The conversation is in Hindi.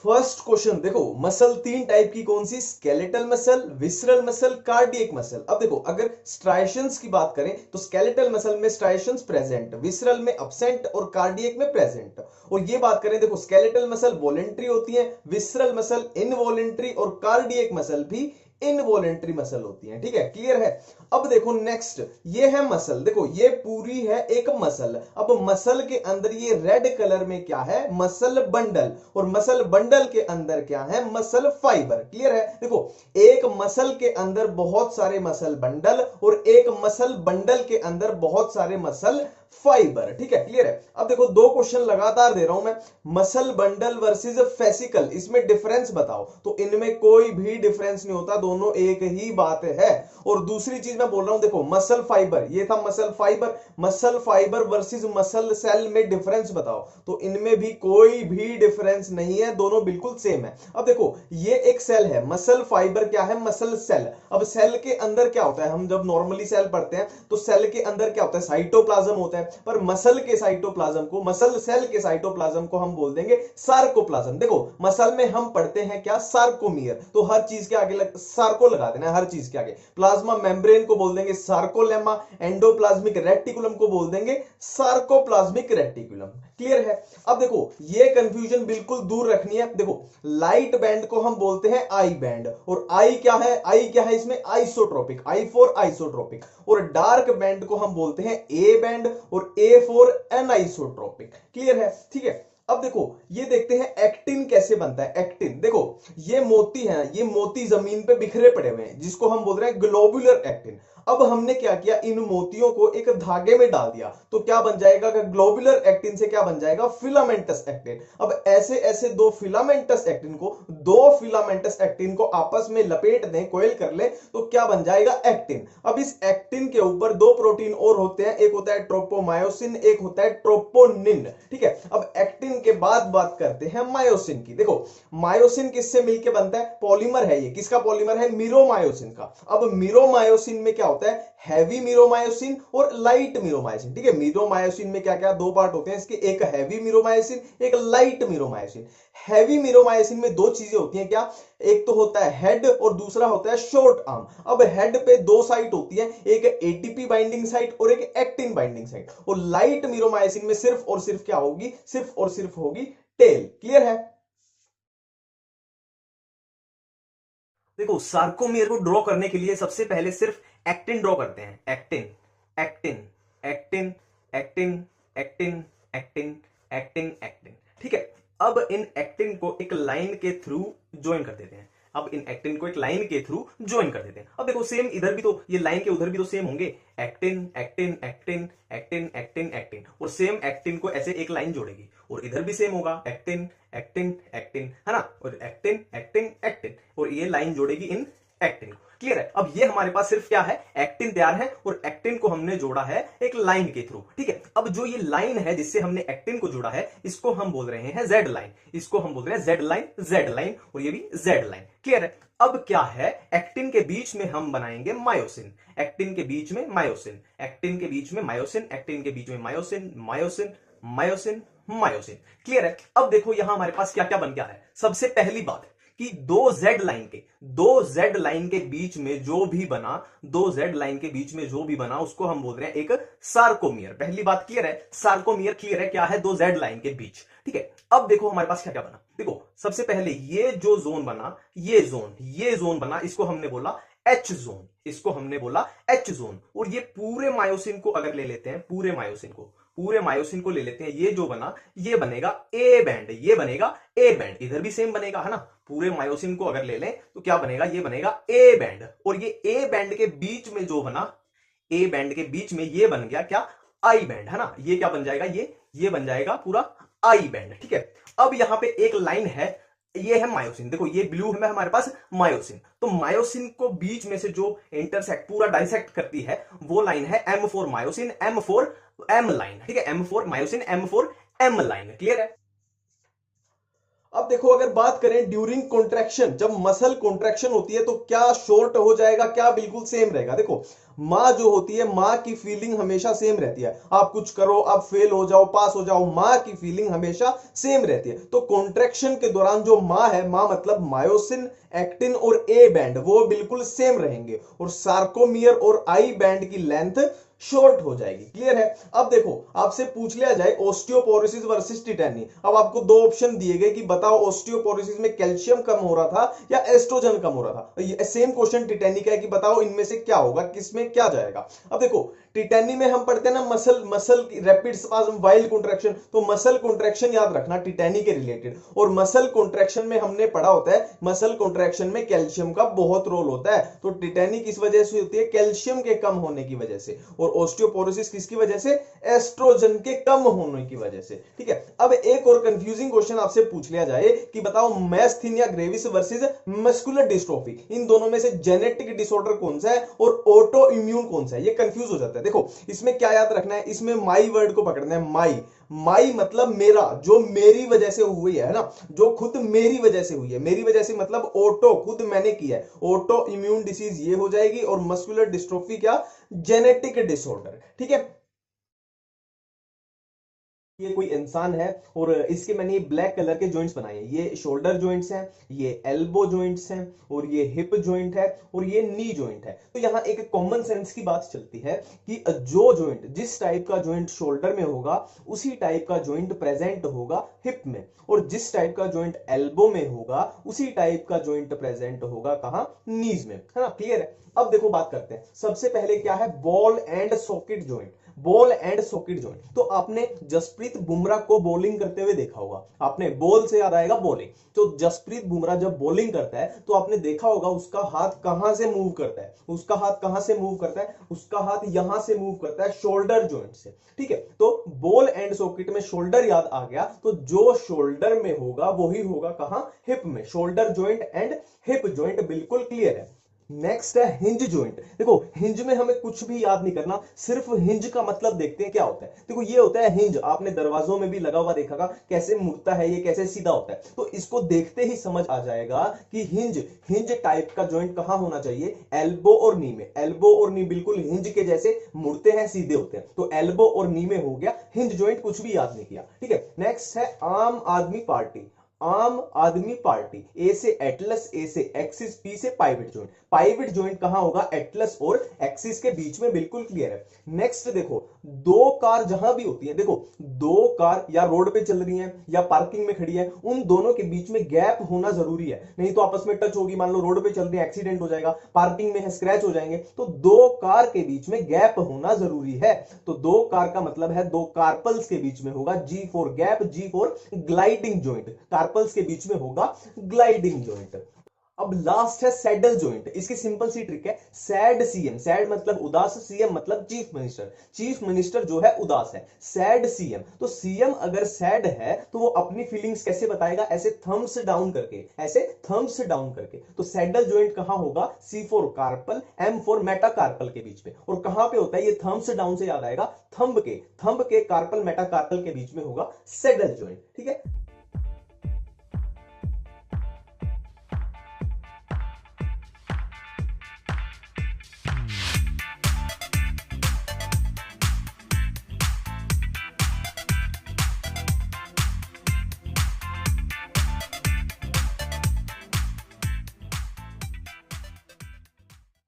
फर्स्ट क्वेश्चन देखो, मसल तीन टाइप की कौन सी, skeletal muscle, visceral muscle, cardiac muscle. अब देखो अगर स्ट्राइशंस की बात करें तो स्केलेटल मसल में स्ट्राइशंस प्रेजेंट, विसरल में अब्सेंट और कार्डियक में प्रेजेंट। और ये बात करें देखो, स्केलेटल मसल वॉलेंट्री होती है, विसरल मसल इनवॉलेंट्री और कार्डियक मसल भी इनवॉलेंट्री मसल होती है। ठीक है, क्लियर है। अब देखो नेक्स्ट, ये है मसल, देखो ये पूरी है एक मसल। अब मसल के अंदर ये रेड कलर में क्या है, मसल बंडल, और मसल बंडल के अंदर क्या है, मसल फाइबर। क्लियर है। देखो एक मसल के अंदर बहुत सारे मसल बंडल और एक मसल बंडल के अंदर बहुत सारे मसल फाइबर। ठीक है, क्लियर है। अब देखो दो क्वेश्चन लगातार दे रहा हूं मैं, मसल बंडल वर्सेस फेसिकल, इसमें डिफरेंस बताओ। तो इनमें कोई भी डिफरेंस नहीं होता, दोनों एक ही बात है। और दूसरी चीज मैं बोल रहा हूं, देखो मसल फाइबर, ये था muscle fibre, muscle fibre versus muscle cell में डिफरेंस बताओ। तो इनमें भी कोई भी डिफरेंस नहीं है, दोनों बिल्कुल सेम है। अब देखो ये एक सेल है, मसल फाइबर क्या है, मसल सेल। अब सेल के अंदर क्या होता है, हम जब नॉर्मली सेल पढ़ते हैं तो सेल के अंदर क्या होता है, साइटोप्लाज्म होता है। पर मसल के साइटोप्लाज्म को, मसल सेल के साइटोप्लाज्म को हम बोल देंगे सार्कोप्लाज्म। देखो मसल में हम पढ़ते हैं क्या, सार्कोमियर, तो हर चीज के आगे सार्को लगा देना है, हर चीज के आगे। प्लाज्मा मेम्ब्रेन को बोल देंगे सार्कोलेमा, एंडोप्लाज्मिक रेटिकुलम को बोल देंगे सार्कोप्लाज्मिक रेटिकुलम। क्लियर है। अब देखो ये कंफ्यूजन बिल्कुल दूर रखनी है। देखो लाइट बैंड को हम बोलते हैं आई बैंड, और आई क्या है, आई क्या है इसमें, आइसोट्रोपिक, आई फॉर आइसोट्रोपिक। और डार्क बैंड को हम बोलते हैं ए बैंड, और ए फॉर एनाइसोट्रोपिक। क्लियर है, ठीक है। अब देखो ये देखते हैं एक्टिन कैसे बनता है। एक्टिन देखो ये मोती है, ये मोती जमीन पे बिखरे पड़े हुए हैं, जिसको हम बोल रहे हैं ग्लोबुलर एक्टिन। अब हमने क्या किया, इन मोतियों को एक धागे में डाल दिया, तो क्या बन जाएगा, ग्लोबुलर एक्टिन से क्या बन जाएगा, फिलामेंटस एक्टिन। अब ऐसे ऐसे दो फिलामेंटस एक्टिन को आपस में लपेट दें, कोयल कर ले, तो क्या बन जाएगा, एक्टिन। अब इस एक्टिन के ऊपर दो प्रोटीन और होते हैं, एक होता है ट्रोपोमायोसिन, एक होता है ट्रोपोनिन। ठीक है। अब एक्टिन के बाद बात करते हैं मायोसिन की। देखो मायोसिन किससे मिलकर बनता है, पॉलीमर है, ये किसका पॉलीमर है, मिरोमायोसिन का। अब मिरोमायोसिन में क्या होता है, हैवी मिरोमायोसिन और लाइट मिरोमायोसिन। ठीक है, मिरोमायोसिन में क्या क्या दो पार्ट होते हैं इसके, एक हैवी मिरोमायोसिन, एक लाइट मिरोमायोसिन। हैवी मिरोमायोसिन में दो चीजें होती हैं, क्या, एक तो होता है हेड और दूसरा होता है शॉर्ट आर्म। अब हेड पे दो साइट होती है, एक एटीपी बाइंडिंग साइट और एक एक्टिन बाइंडिंग साइट। और लाइट मिरोमायोसिन में सिर्फ और सिर्फ क्या होगी, सिर्फ और सिर्फ होगी टेल। क्लियर है। देखो सार्कोमियर को ड्रॉ करने के लिए सबसे पहले सिर्फ एक्टिन ड्रॉ करते हैं, actin actin actin actin actin actin actin actin. ठीक है। अब इन एक्टिन को एक लाइन के थ्रू ज्वाइन कर देते हैं, अब इन एक्टिन को एक लाइन के थ्रू ज्वाइन कर देते हैं। अब देखो सेम इधर भी तो, ये लाइन के उधर भी तो सेम होंगे, actin actin actin actin actin actin, और सेम एक्टिन को ऐसे एक लाइन जोड़ेगी, और इधर भी सेम होगा, एक्टिन एक्टिन एक्टिन, है ना, और एक्टिन एक्टिन एक्टिन, और ये लाइन जोड़ेगी इन एक्टिन को। क्लियर है। अब ये हमारे पास सिर्फ क्या है, एक्टिन तैयार है, और एक्टिन को हमने जोड़ा है एक लाइन के थ्रू। ठीक है। अब जो ये लाइन है जिससे हमने एक्टिन को जोड़ा है, इसको हम बोल रहे हैं जेड लाइन, इसको हम बोल रहे हैं जेड लाइन, जेड लाइन, और ये भी जेड लाइन। क्लियर है। अब क्या है, एक्टिन के बीच में हम बनाएंगे मायोसिन, एक्टिन के बीच में मायोसिन, एक्टिन के बीच में मायोसिन, एक्टिन के बीच में myosin, myosin myosin myosin. Clear है। अब देखो यहां हमारे पास क्या क्या बन गया है। सबसे पहली बात कि दो जेड लाइन के बीच में जो भी बना, दो जेड लाइन के बीच में जो भी बना, उसको हम बोल रहे हैं एक सार्कोमियर। पहली बात क्लियर है, सार्कोमियर क्लियर है, क्या है, दो जेड लाइन के बीच। ठीक है। अब देखो हमारे पास क्या क्या बना। देखो सबसे पहले ये जो जोन बना, ये जोन बना, इसको हमने बोला एच जोन, इसको हमने बोला एच जोन। और ये पूरे मायोसिन को अगर ले लेते हैं, पूरे मायोसिन को ले लेते हैं, ये जो बना, ये बनेगा ए बैंड, ये बनेगा ए बैंड, इधर भी सेम बनेगा, है ना। पूरे मायोसिन को अगर ले लें तो क्या बनेगा, ये बनेगा ए बैंड, और ये ए बैंड के बीच में जो बना, ए बैंड के बीच में ये बन गया क्या, आई बैंड, है ना। ये क्या बन जाएगा, ये बन जाएगा पूरा आई बैंड। ठीक है। अब यहां पे एक लाइन है, ये है मायोसिन, देखो ये ब्लू है हमारे पास मायोसिन, तो मायोसिन को बीच में से जो इंटरसेक्ट, पूरा डाइसेक्ट करती है, वो लाइन है M for myosin, M for M line. ठीक है, M for myosin, M for M line. Clear है। अब देखो अगर बात करें ड्यूरिंग कॉन्ट्रैक्शन, जब मसल कॉन्ट्रैक्शन होती है तो क्या शॉर्ट हो जाएगा, क्या बिल्कुल सेम रहेगा? देखो माँ जो होती है, माँ की फीलिंग हमेशा सेम रहती है। आप कुछ करो, आप फेल हो जाओ, पास हो जाओ, माँ की फीलिंग हमेशा सेम रहती है। तो कॉन्ट्रैक्शन के दौरान जो माँ है, माँ मतलब मायोसिन, एक्टिन और ए बैंड, वो बिल्कुल सेम रहेंगे और सार्कोमियर और आई बैंड की लेंथ शॉर्ट हो जाएगी। क्लियर है? अब देखो आपसे पूछ लिया जाए ऑस्टियोपोरोसिस वर्सेस टिटेनी। अब आपको दो ऑप्शन दिए गए कि बताओ ऑस्टियोपोरोसिस में कैल्शियम कम हो रहा था या एस्ट्रोजन कम हो रहा था। सेम क्वेश्चन टिटेनी का है कि बताओ इनमें से क्या होगा, किसमें क्या जाएगा। अब देखो टिटेनी में हम पढ़ते हैं ना मसल मसल की रैपिड स्पाज्म वाइल्ड कॉन्ट्रैक्शन, तो मसल कॉन्ट्रैक्शन याद रखना टिटेनी के रिलेटेड। और मसल कॉन्ट्रैक्शन में हमने पढ़ा होता है, मसल कॉन्ट्रैक्शन में कैल्शियम का बहुत रोल होता है। तो टिटेनी किस वजह से होती है? कैल्शियम के कम होने की वजह से। और ऑस्टियोपोरोसिस किसकी वजह से? एस्ट्रोजन के कम होने की वजह से। ठीक है, अब एक और कंफ्यूजिंग क्वेश्चन आपसे पूछ लिया जाए कि बताओ मैस्थीनिया ग्रेविस वर्सेस मस्कुलर डिस्ट्रोफी, इन दोनों में से जेनेटिक डिसऑर्डर कौन सा है और ऑटो इम्यून कौन सा है? ये कंफ्यूज हो जाता है। देखो इसमें क्या याद रखना है, इसमें माई वर्ड को पकड़ना है। माई, माई मतलब मेरा, जो मेरी वजह से हुई है ना, जो खुद मेरी वजह से हुई है। मेरी वजह से मतलब ऑटो, खुद मैंने किया है। ऑटो इम्यून डिसीज ये हो जाएगी और मस्कुलर डिस्ट्रोफी क्या? Genetic disorder. ठीक है, ये कोई इंसान है और इसके मैंने ये ब्लैक कलर के जॉइंट्स बनाए हैं। ये शोल्डर जॉइंट्स हैं, ये एल्बो जॉइंट्स हैं और ये हिप जॉइंट है और ये नी जॉइंट है। तो यहां एक कॉमन सेंस की बात चलती है कि जो जॉइंट, जिस टाइप का जॉइंट शोल्डर में होगा उसी टाइप का जॉइंट प्रेजेंट होगा हिप में, और जिस टाइप का जॉइंट एल्बो में होगा उसी टाइप का जॉइंट प्रेजेंट होगा कहां? नीज में। है ना? क्लियर है? अब देखो बात करते हैं, सबसे पहले क्या है? Ball and socket joint. Ball and socket joint, तो आपने जसप्रीत बुमराह को बॉलिंग करते हुए देखा होगा। आपने बॉल से याद आएगा बॉलिंग, तो जसप्रीत बुमराह जब बॉलिंग करता है तो आपने देखा होगा उसका हाथ कहां से मूव करता है? उसका हाथ कहां से मूव करता है? उसका हाथ यहां से मूव करता है, शोल्डर जॉइंट से। ठीक है, तो बॉल एंड सॉकेट में शोल्डर याद आ गया, तो जो शोल्डर में होगा वही होगा कहां? हिप में। Shoulder joint and hip joint, बिल्कुल क्लियर है। नेक्स्ट है हिंज जॉइंट। देखो हिंज में हमें कुछ भी याद नहीं करना, सिर्फ हिंज का मतलब देखते हैं क्या होता है। देखो ये होता है हिंज, आपने दरवाजों में भी लगा हुआ देखा होगा, कैसे मुड़ता है, ये कैसे सीधा होता है। तो इसको देखते ही समझ आ जाएगा कि हिंज, हिंज टाइप का जॉइंट कहां होना चाहिए? एल्बो और नी में। एल्बो और नी बिल्कुल हिंज के जैसे मुड़ते हैं, सीधे होते हैं, तो एल्बो और नी में हो गया हिंज जॉइंट। कुछ भी याद नहीं किया। ठीक है, नेक्स्ट है आम आदमी पार्टी। आम आदमी पार्टी, ए से एटलस, ए से एक्सिस, पी से पाइवट जॉइंट। पाइवट जॉइंट कहां होगा? एटलस और एक्सिस के बीच में, बिल्कुल क्लियर है। नेक्स्ट देखो, दो कार जहां भी होती है, देखो दो कार या रोड पे चल रही हैं या पार्किंग में खड़ी है, उन दोनों के बीच में गैप होना जरूरी है, नहीं तो आपस में टच होगी। मान लो रोड पे चल रही है, एक्सीडेंट हो जाएगा, पार्किंग में है, स्क्रैच हो जाएंगे। तो दो कार के बीच में गैप होना जरूरी है। तो दो कार का मतलब है दो कार्पल्स के बीच में होगा G for gap, G for gliding joint. Carpals के बीच में होगा ग्लाइडिंग जॉइंट। अब लास्ट है सैडल जॉइंट। इसकी सिंपल सी ट्रिक है, सैड सीएम, सैड मतलब उदास, सीएम मतलब चीफ मिनिस्टर। चीफ मिनिस्टर जो है उदास है, सैड सीएम। तो सीएम अगर सैड है तो वो अपनी फीलिंग्स कैसे बताएगा? ऐसे थम्स डाउन करके, ऐसे थम्स डाउन करके। तो सैडल जॉइंट कहां होगा? C for carpal, M for metacarpal के बीच में। और कहां पे होता है ये? थम्स डाउन से याद आएगा, थंब के, थंब के कार्पल मेटाकार्पल के बीच में होगा सैडल जॉइंट। ठीक है,